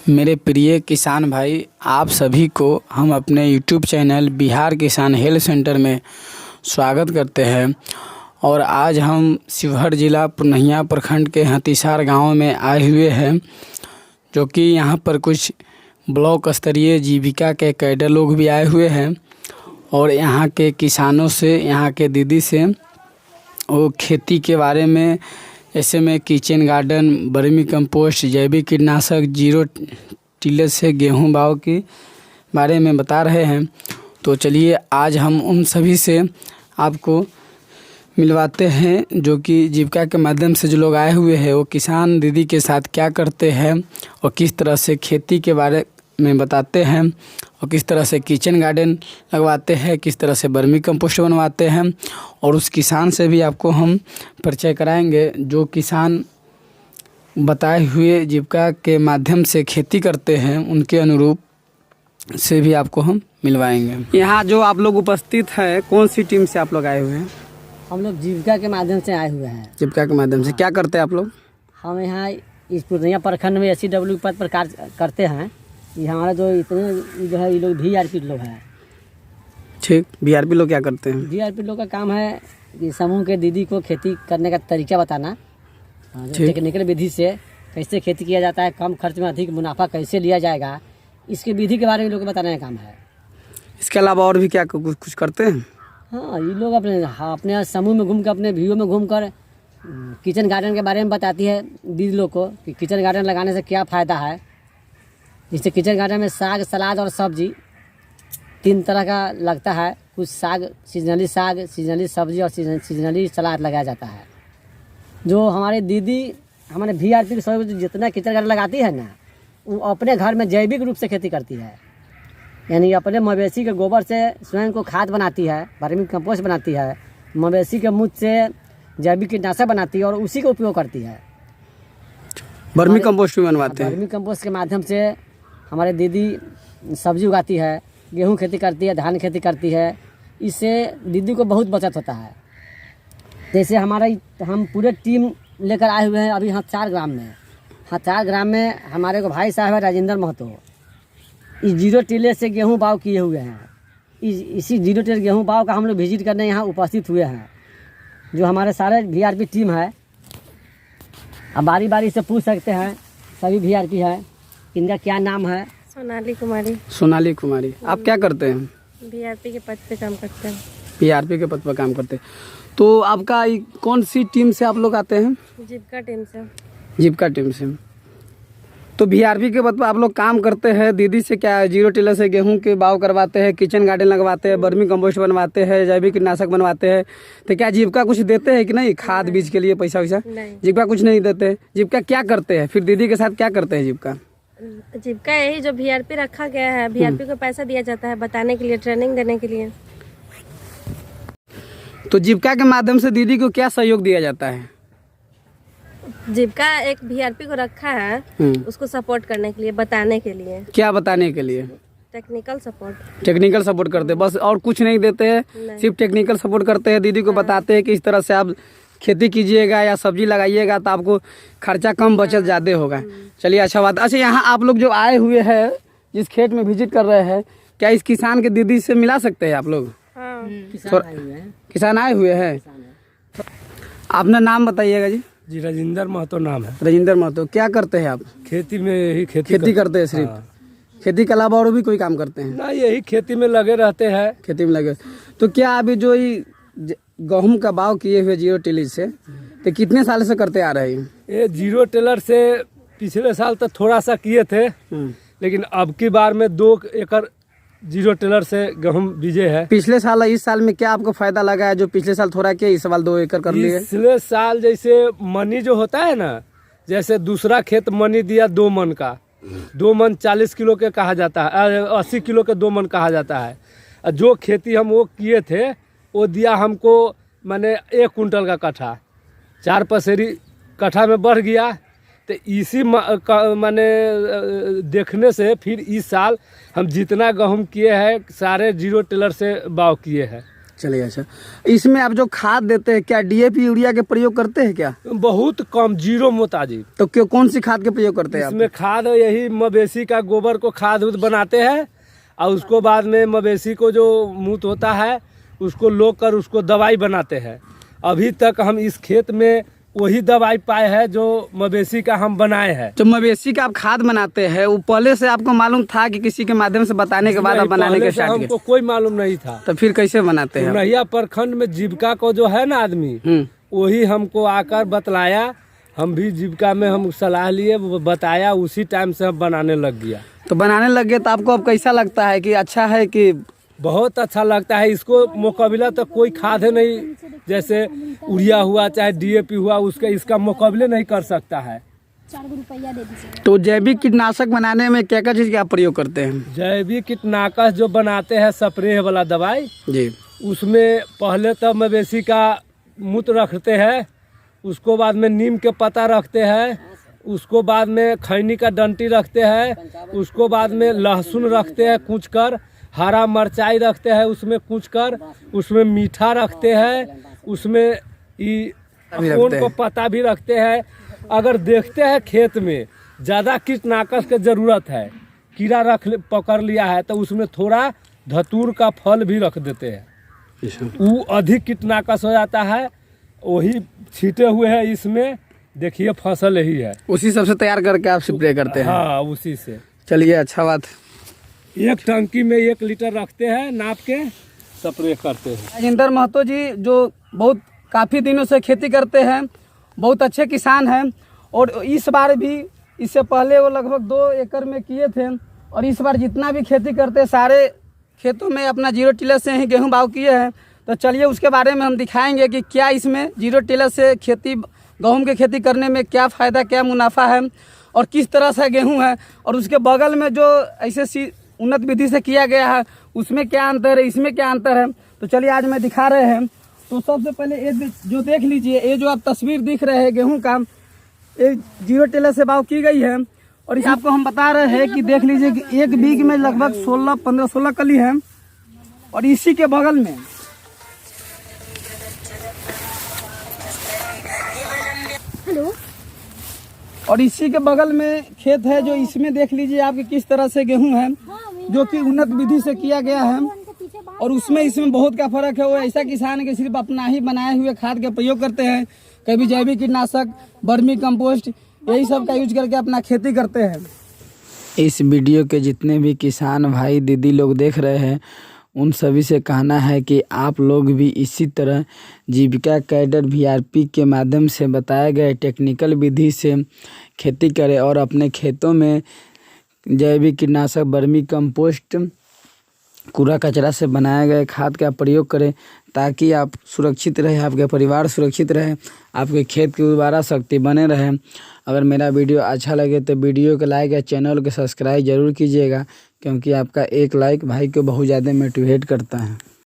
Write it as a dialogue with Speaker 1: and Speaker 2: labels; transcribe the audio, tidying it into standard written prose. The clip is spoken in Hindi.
Speaker 1: मेरे प्रिय किसान भाई, आप सभी को हम अपने यूट्यूब चैनल बिहार किसान हेल्थ सेंटर में स्वागत करते हैं। और आज हम शिवहर जिला पुरनहिया प्रखंड के हथिसार गांव में आए हुए हैं, जो कि यहां पर कुछ ब्लॉक स्तरीय जीविका के कैडर लोग भी आए हुए हैं। और यहां के किसानों से, यहां के दीदी से वो खेती के बारे में, ऐसे में किचन गार्डन, वर्मी कंपोस्ट, जैविक कीटनाशक, जीरो टिलर से गेहूं बाव के बारे में बता रहे हैं। तो चलिए आज हम उन सभी से आपको मिलवाते हैं, जो कि जीविका के माध्यम से जो लोग आए हुए हैं वो किसान दीदी के साथ क्या करते हैं और किस तरह से खेती के बारे में बताते हैं, और किस तरह से किचन गार्डन लगवाते हैं, किस तरह से वर्मी कंपोस्ट बनवाते हैं। और उस किसान से भी आपको हम परिचय कराएंगे जो किसान बताए हुए जीविका के माध्यम से खेती करते हैं, उनके अनुरूप से भी आपको हम मिलवाएंगे। यहाँ जो आप लोग उपस्थित है, कौन सी टीम से आप लोग आए हुए हैं?
Speaker 2: हम लोग जीविका के माध्यम से आए हुए हैं।
Speaker 1: जीविका के माध्यम से क्या करते हैं आप लोग?
Speaker 2: हम यहाँ इस पूर्णिया प्रखंड में SCW पद पर कार्य करते हैं। ये हमारा जो इतने जो है ये लोग VRP लोग हैं।
Speaker 1: ठीक, VRP लोग क्या करते हैं?
Speaker 2: VRP लोग का काम है कि समूह के दीदी को खेती करने का तरीका बताना, टेक्निकल विधि से कैसे खेती किया जाता है, कम खर्च में अधिक मुनाफा कैसे लिया जाएगा, इसके विधि के बारे में लोग को बताने का काम है।
Speaker 1: इसके अलावा और भी क्या कुछ करते हैं?
Speaker 2: हाँ, ये लोग अपने समूह में घूम कर, अपने व्यू में घूम कर किचन गार्डन के बारे में बताती है दीदी लोग को कि किचन गार्डन लगाने से क्या फ़ायदा है। जैसे किचन गार्डन में साग, सलाद और सब्जी 3 तरह का लगता है। कुछ साग, सीजनली सब्जी और सीजनली सलाद लगाया जाता है। जो हमारे दीदी हमारे VRP के सहयोग से जितना किचन गार्डन लगाती है ना, वो अपने घर में जैविक रूप से खेती करती है। यानी अपने मवेशी के गोबर से स्वयं को खाद बनाती है, वर्मी कंपोस्ट बनाती है, मवेशी के मूत्र से जैविक कीटनाशक बनाती है और उसी का उपयोग करती है।
Speaker 1: वर्मी कंपोस्ट भी बनवाते हैं।
Speaker 2: वर्मी कंपोस्ट के माध्यम से हमारे दीदी सब्जी उगाती है, गेहूं खेती करती है, धान खेती करती है। इससे दीदी को बहुत बचत होता है। जैसे हम पूरे टीम लेकर आए हुए हैं अभी हथिसार ग्राम में। हथिसार ग्राम में हमारे को भाई साहब है राजेंद्र महतो, इस जीरो टिलर से गेहूं बाव किए हुए हैं। इसी जीरो टिलर गेहूं बाव का हम लोग विजिट करने यहाँ उपस्थित हुए हैं। जो हमारे सारे VRP टीम है, अब बारी बारी से पूछ सकते हैं, सभी VRP है। इनका क्या नाम है?
Speaker 3: सोनाली कुमारी।
Speaker 1: सोनाली कुमारी। आप क्या करते हैं?
Speaker 3: VRP के पद पे काम करते हैं।
Speaker 1: VRP के पद पर काम करते हैं। तो आपका कौन सी टीम से आप लोग आते हैं?
Speaker 3: जीविका टीम से।
Speaker 1: जीविका टीम से। तो VRP के पद पर आप लोग काम करते हैं। दीदी से क्या जीरो टिलर से गेहूं के बाव करवाते हैं, किचन गार्डन लगवाते हैं, वर्मी कंपोस्ट बनवाते हैं, जैविक कीटनाशक बनवाते हैं। तो क्या जीविका कुछ देते हैं कि नहीं, खाद बीज के लिए पैसा वैसा? जीविका कुछ नहीं देते। जीविका क्या करते हैं फिर? दीदी के साथ क्या करते हैं जीविका?
Speaker 3: जीविका यही जो VRP रखा गया है, VRP को पैसा दिया जाता है बताने के लिए, ट्रेनिंग देने के लिए।
Speaker 1: तो जीविका के माध्यम से दीदी को क्या सहयोग दिया जाता है?
Speaker 3: जीविका एक VRP को रखा है उसको सपोर्ट करने के लिए, बताने के लिए।
Speaker 1: क्या बताने के लिए?
Speaker 3: Technical support.
Speaker 1: टेक्निकल सपोर्ट करते हैं बस, और कुछ नहीं देते हैं, सिर्फ टेक्निकल सपोर्ट करते हैं। दीदी को बताते हैं कि इस तरह से आप खेती कीजिएगा या सब्जी लगाइएगा तो आपको खर्चा कम, बचत ज़्यादा होगा। चलिए, अच्छा बात। अच्छा, यहाँ आप लोग जो आए हुए हैं, जिस खेत में विजिट कर रहे हैं, क्या इस किसान के दीदी से मिला सकते हैं आप लोग?
Speaker 3: हाँ।
Speaker 1: किसान आए हुए हैं। अपना नाम बताइएगा जी।
Speaker 4: जी, राजेंद्र महतो नाम है।
Speaker 1: राजेंद्र महतो। क्या करते हैं आप?
Speaker 4: खेती में यही
Speaker 1: खेती करते हैं सिर्फ?
Speaker 4: हाँ।
Speaker 1: खेती के अलावा और भी कोई काम करते हैं?
Speaker 4: ना, यही खेती में लगे रहते हैं।
Speaker 1: खेती में लगे। तो क्या अभी जो गेहूं का बाव किए हुए जीरो टिलर से, तो कितने साल से करते आ रहे हैं?
Speaker 4: ये जीरो टिलर से पिछले साल तक थोड़ा सा किए थे, लेकिन अब की बार में 2 एकड़ जीरो टिलर से गेहूं बीजे है।
Speaker 1: पिछले साल इस साल में क्या आपको फायदा लगा है, जो पिछले साल थोड़ा किया, इस साल 2 एकड़ कर लिए?
Speaker 4: पिछले साल जैसे मनी जो होता है ना, जैसे दूसरा खेत मनी दिया 2 मन का, 2 मन 40 किलो के कहा जाता है, 80 किलो के 2 मन कहा जाता है। जो खेती हम वो किए थे वो दिया हमको माने 1 कुंटल का कट्ठा, 4 पसेरी कट्ठा में बढ़ गया। तो इसी माने देखने से फिर इस साल हम जितना गेहूं किए हैं सारे जीरो टिलर से बाव किए हैं।
Speaker 1: चलिए अच्छा, इसमें आप जो खाद देते हैं क्या डीएपी यूरिया के प्रयोग करते हैं क्या?
Speaker 4: बहुत कम, जीरो मोताजी।
Speaker 1: तो क्यों, कौन सी खाद के प्रयोग करते हैं आप?
Speaker 4: इसमें खाद यही मवेशी का गोबर को खाद उद बनाते हैं, और उसको बाद में मवेशी को जो मूत्र होता है उसको लोग कर उसको दवाई बनाते हैं। अभी तक हम इस खेत में वही दवाई पाए हैं जो मवेशी का हम बनाए हैं।
Speaker 1: जो मवेशी का आप खाद बनाते हैं वो पहले से आपको मालूम था कि किसी के माध्यम से बताने के बाद आप बनाने के स्टार्ट किए?
Speaker 4: हमको कोई मालूम नहीं था।
Speaker 1: तो फिर कैसे बनाते हैं?
Speaker 4: पुरनहिया प्रखंड में जीविका को जो है ना आदमी, वही हमको आकर बतलाया, हम भी जीविका में हम सलाह लिए, वो बताया, उसी टाइम से हम बनाने लग गया।
Speaker 1: तो बनाने लग गए तो आपको अब कैसा लगता है कि अच्छा है कि?
Speaker 4: बहुत अच्छा लगता है। इसको मुकाबला तो कोई खाद है नहीं, जैसे यूरिया हुआ चाहे डीएपी हुआ, उसके इसका मुकाबले नहीं कर सकता है।
Speaker 1: तो जैविक कीटनाशक बनाने में क्या क्या चीज का आप प्रयोग करते हैं?
Speaker 4: जैविक कीटनाशक जो बनाते हैं स्प्रे वाला दवाई
Speaker 1: जी,
Speaker 4: उसमें पहले तो मवेशी का मूत्र रखते हैं, उसको बाद में नीम के पत्ता रखते हैं, उसको बाद में खैनी का डंटी रखते हैं, उसको बाद में लहसुन रखते हैं कूच कर, हरा मिर्चाई रखते हैं उसमें कूच कर, उसमें मीठा रखते हैं, उसमें कौन को पत्ता भी रखते हैं। अगर देखते हैं खेत में ज़्यादा कीटनाशक की जरूरत है, कीड़ा पकड़ लिया है, तो उसमें थोड़ा धतूर का फल भी रख देते हैं, वो अधिक कीटनाशक हो जाता है। वही छीटे हुए है इसमें, देखिए फसल यही है,
Speaker 1: उसी सबसे तैयार करके आप स्प्रे करते हैं?
Speaker 4: हाँ, उसी से।
Speaker 1: चलिए अच्छा बात।
Speaker 4: एक टंकी में 1 लीटर रखते हैं, नाप के स्प्रे करते हैं।
Speaker 1: राजेंद्र महतो जी जो बहुत काफ़ी दिनों से खेती करते हैं, बहुत अच्छे किसान हैं, और इस बार भी, इससे पहले वो लगभग 2 एकड़ में किए थे, और इस बार जितना भी खेती करते हैं सारे खेतों में अपना जीरो टिलर से ही गेहूं बाव किए हैं। तो चलिए उसके बारे में हम दिखाएंगे कि क्या इसमें जीरो टिलर से खेती, गेहूं की खेती करने में क्या फ़ायदा, क्या मुनाफा है, और किस तरह से गेहूँ है, और उसके बगल में जो ऐसे उन्नत विधि से किया गया है उसमें क्या अंतर है, इसमें क्या अंतर है। तो चलिए आज मैं दिखा रहे हैं। तो सबसे पहले ये जो देख लीजिए, ये जो आप तस्वीर दिख रहे हैं गेहूं का, ये जीरो टिलर से बाव की गई है, और इस आपको हम बता रहे हैं कि देख लीजिए कि एक बीघ में लगभग 15-16 कली है, और इसी के बगल में और इसी के बगल में खेत है, जो इसमें देख लीजिए आपके किस तरह से गेहूं है, जो कि उन्नत विधि से किया गया है, और उसमें इसमें बहुत का फर्क है। वो ऐसा किसान है कि सिर्फ अपना ही बनाए हुए खाद का प्रयोग करते हैं, कभी जैविक कीटनाशक, वर्मी कंपोस्ट, यही सब का यूज करके अपना खेती करते हैं। इस वीडियो के जितने भी किसान भाई दीदी लोग देख रहे हैं, उन सभी से कहना है कि आप लोग भी इसी तरह जीविका कैडर VRP के माध्यम से बताए गए टेक्निकल विधि से खेती करें, और अपने खेतों में जैविक कीटनाशक, वर्मी कंपोस्ट, कूड़ा कचरा से बनाए गए खाद का प्रयोग करें, ताकि आप सुरक्षित रहे, आपके परिवार सुरक्षित रहे, आपके खेत की उर्वरा शक्ति बने रहे। अगर मेरा वीडियो अच्छा लगे तो वीडियो को लाइक या चैनल को सब्सक्राइब जरूर कीजिएगा, क्योंकि आपका एक लाइक भाई को बहुत ज़्यादा मोटिवेट करता है।